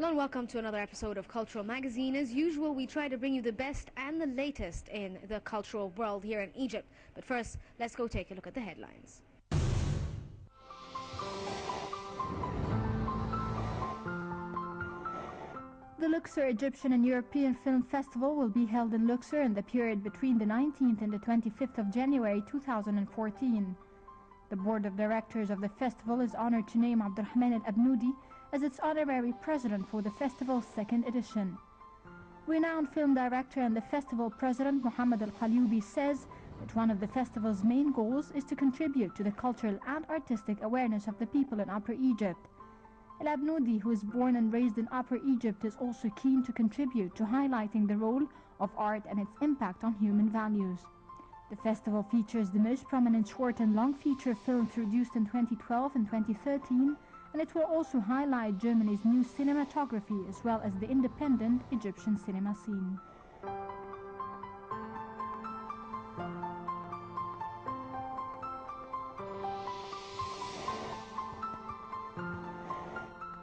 Hello and welcome to another episode of Cultural Magazine. As usual, we try to bring you the best and the latest in the cultural world here in Egypt. But first, let's go take a look at the headlines. The Luxor Egyptian and European Film Festival will be held in Luxor in the period between the 19th and the 25th of January 2014. The board of directors of the festival is honored to name Abdurrahman al-Abnoudi as its honorary president for the festival's second edition. Renowned film director and the festival president Mohammed Al-Qalyoubi says that one of the festival's main goals is to contribute to the cultural and artistic awareness of the people in Upper Egypt. Al-Abnoudi, who is born and raised in Upper Egypt, is also keen to contribute to highlighting the role of art and its impact on human values. The festival features the most prominent short and long feature films produced in 2012 and 2013, and it will also highlight Germany's new cinematography as well as the independent Egyptian cinema scene.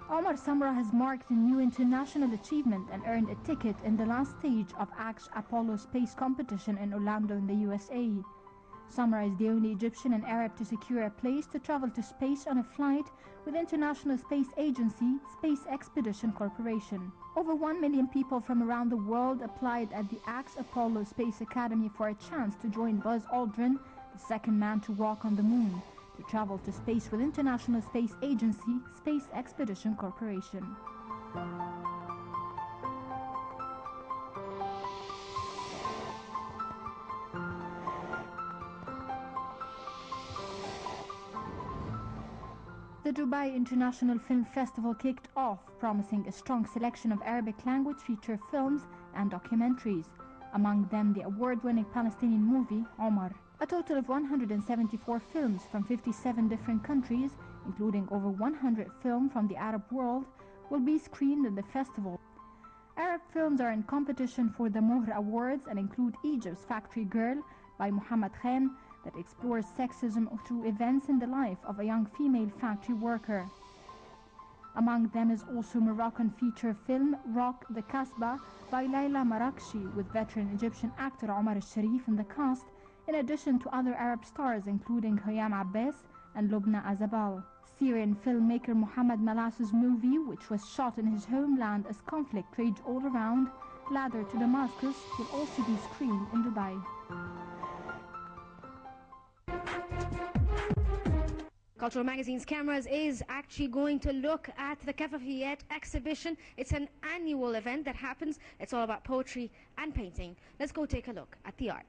Omar Samra has marked a new international achievement and earned a ticket in the last stage of ACT's Apollo space competition in Orlando in the USA. Samra is the only Egyptian and Arab to secure a place to travel to space on a flight with International Space Agency Space Expedition Corporation. Over 1 million people from around the world applied at the ACT's Apollo Space Academy for a chance to join Buzz Aldrin, the second man to walk on the moon, to travel to space with International Space Agency Space Expedition Corporation. The Dubai International Film Festival kicked off, promising a strong selection of Arabic language feature films and documentaries, among them the award-winning Palestinian movie Omar. A total of 174 films from 57 different countries, including over 100 films from the Arab world, will be screened in the festival. Arab films are in competition for the Mohr Awards and include Egypt's Factory Girl by Muhammad Khan, that explores sexism through events in the life of a young female factory worker. Among them is also Moroccan feature film Rock the Kasbah by Layla Marakshi, with veteran Egyptian actor Omar al-Sharif in the cast, in addition to other Arab stars including Hayam Abbas and Lubna Azabal. Syrian filmmaker Mohammed Malas's movie, which was shot in his homeland as conflict raged all around, Ladder to Damascus, will also be screened in Dubai. Cultural Magazine's cameras is actually going to look at the Kafafiyet exhibition. It's an annual event that happens. It's all about poetry and painting. Let's go take a look at the art.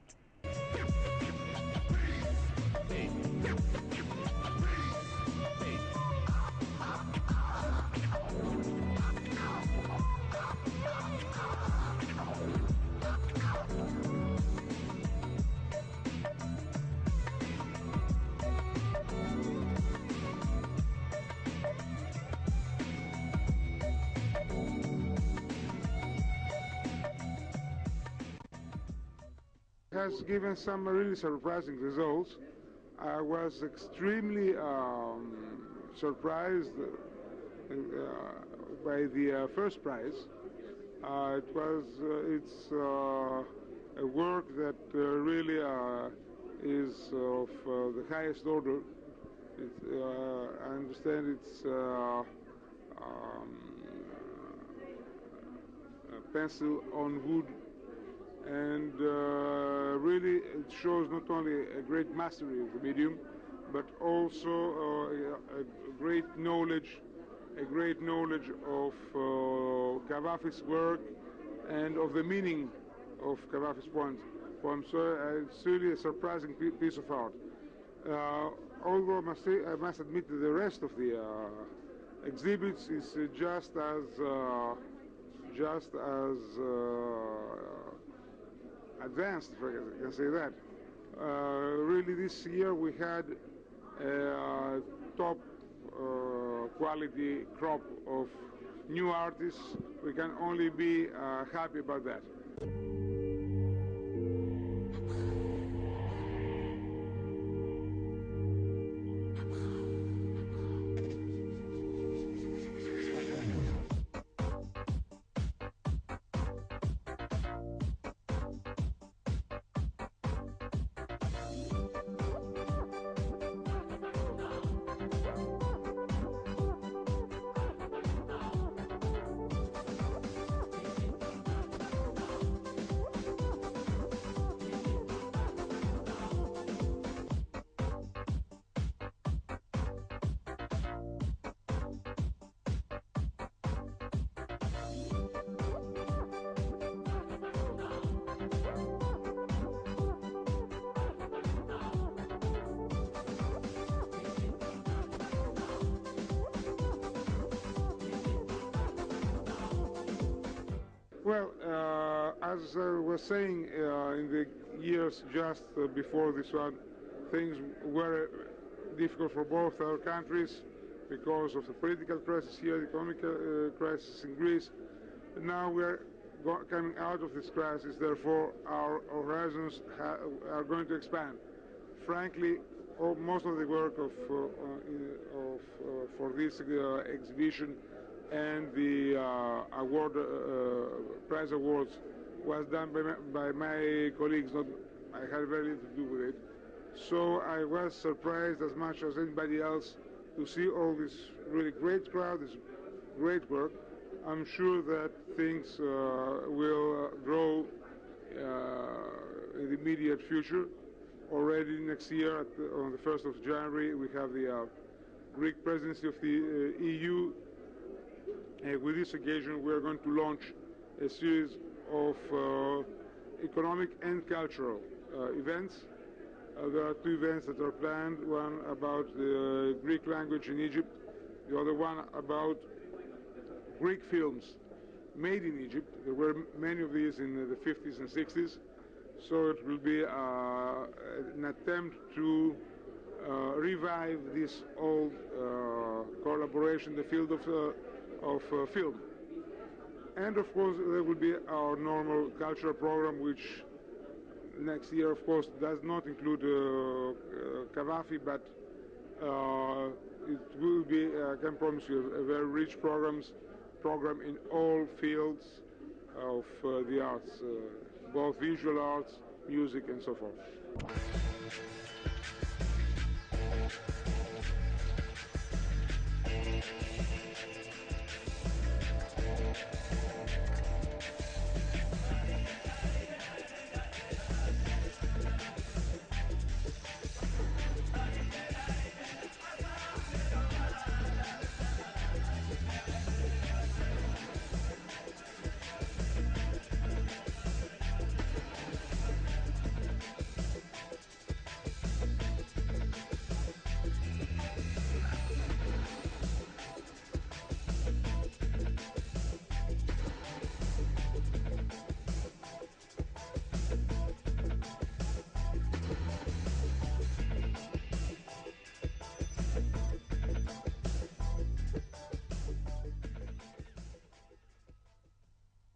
Has given some really surprising results. I was extremely surprised by the first prize. It's a work that really is of the highest order. I understand it's a pencil on wood. And really it shows not only a great mastery of the medium, but also a great knowledge of Kavafi's work and of the meaning of Kavafi's poems. So it's really a surprising piece of art. Although I must admit that the rest of the exhibits is just as advanced, if I can say that. Really this year we had a top quality crop of new artists. We can only be happy about that. Well, as I was saying, in the years just before this one, things were difficult for both our countries because of the political crisis here, the economic crisis in Greece. Now we're coming out of this crisis, therefore our horizons are going to expand. Frankly, most of the work for this exhibition and the prize awards was done by my colleagues. I had very little to do with it. So I was surprised as much as anybody else to see all this really great crowd, this great work. I'm sure that things will grow in the immediate future. Already next year, on the 1st of January, we have the Greek presidency of the EU. With this occasion, we are going to launch a series of economic and cultural events. There are two events that are planned, one about the Greek language in Egypt, the other one about Greek films made in Egypt. There were many of these in the 50s and 60s, so it will be an attempt to revive this old collaboration in the field of film. And of course there will be our normal cultural program, which next year of course does not include Cavafy, but it will be, I can promise you, a very rich program in all fields of the arts, both visual arts, music and so forth.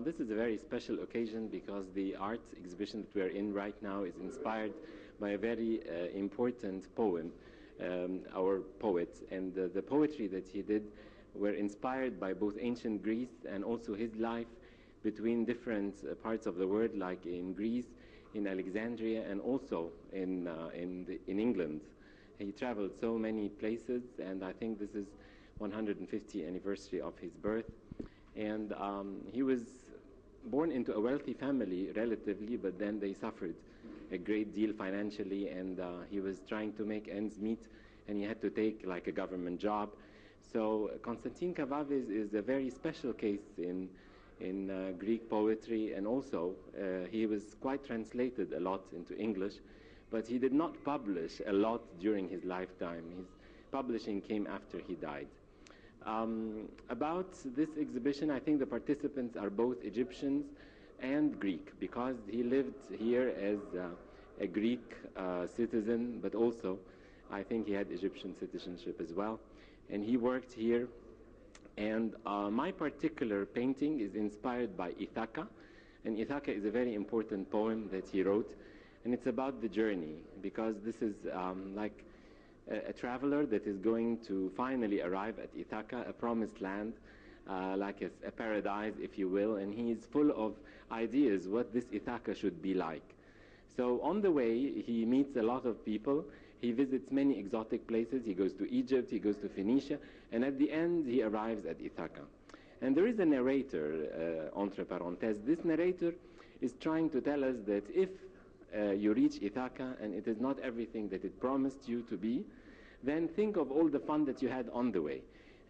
This is a very special occasion because the art exhibition that we are in right now is inspired by a very important poem, our poet, and the poetry that he did were inspired by both ancient Greece and also his life between different parts of the world, like in Greece, in Alexandria, and also in England. He traveled so many places, and I think this is 150th anniversary of his birth. And he was born into a wealthy family, relatively, but then they suffered a great deal financially, and he was trying to make ends meet, and he had to take like a government job. So Constantine Kavafis is a very special case in Greek poetry, and also he was quite translated a lot into English, but he did not publish a lot during his lifetime. His publishing came after he died. About this exhibition, I think the participants are both Egyptians and Greek, because he lived here as a Greek citizen, but also I think he had Egyptian citizenship as well, and he worked here. And my particular painting is inspired by Ithaca, and Ithaca is a very important poem that he wrote, and it's about the journey, because this is like a traveler that is going to finally arrive at Ithaca, a promised land, like a paradise, if you will, and he is full of ideas what this Ithaca should be like. So on the way, he meets a lot of people, he visits many exotic places, he goes to Egypt, he goes to Phoenicia, and at the end he arrives at Ithaca. And there is a narrator, entre parenthèses. This narrator is trying to tell us that if you reach Ithaca and it is not everything that it promised you to be, then think of all the fun that you had on the way.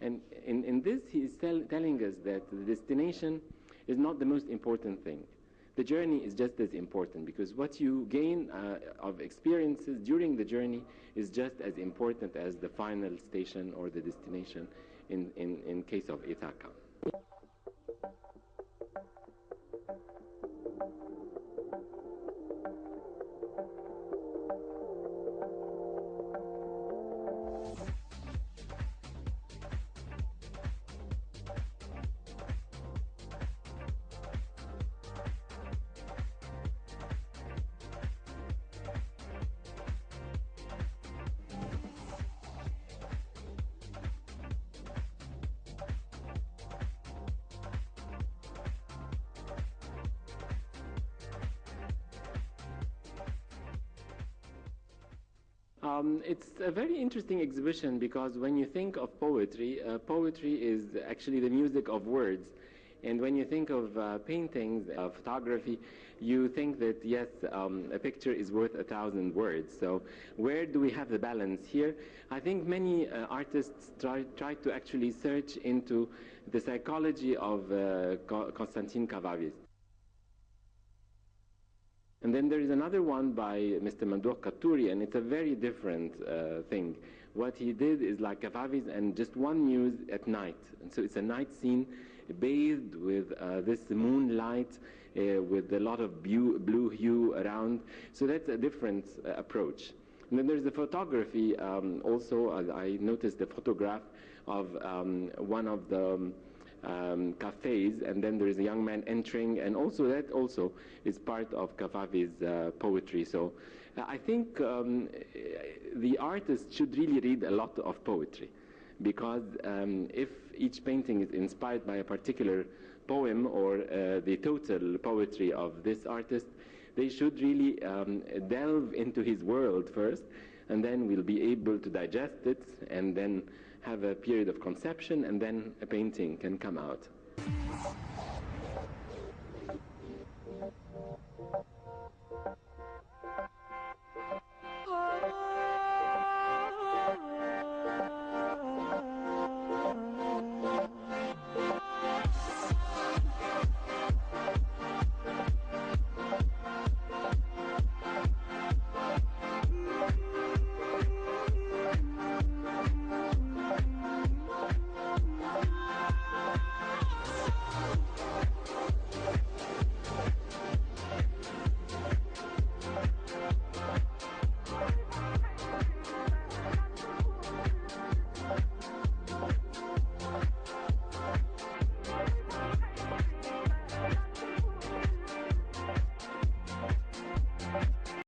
And in this, he is telling us that the destination is not the most important thing. The journey is just as important, because what you gain of experiences during the journey is just as important as the final station or the destination in case of Ithaca. It's a very interesting exhibition because when you think of poetry, poetry is actually the music of words. And when you think of paintings, photography, you think that, yes, a picture is worth 1,000 words. So where do we have the balance here? I think many artists try to actually search into the psychology of Constantin Cavafis. And then there is another one by Mr. Mamdouh Katouri, and it's a very different thing. What he did is like Cavafis and just one muse at night. And so it's a night scene bathed with this moonlight, with a lot of blue hue around. So that's a different approach. And then there's the photography also. I noticed the photograph of one of the cafes, and then there is a young man entering, and also that also is part of Cavafis' poetry. So I think the artist should really read a lot of poetry, because if each painting is inspired by a particular poem or the total poetry of this artist, they should really delve into his world first, and then we'll be able to digest it and then have a period of conception, and then a painting can come out.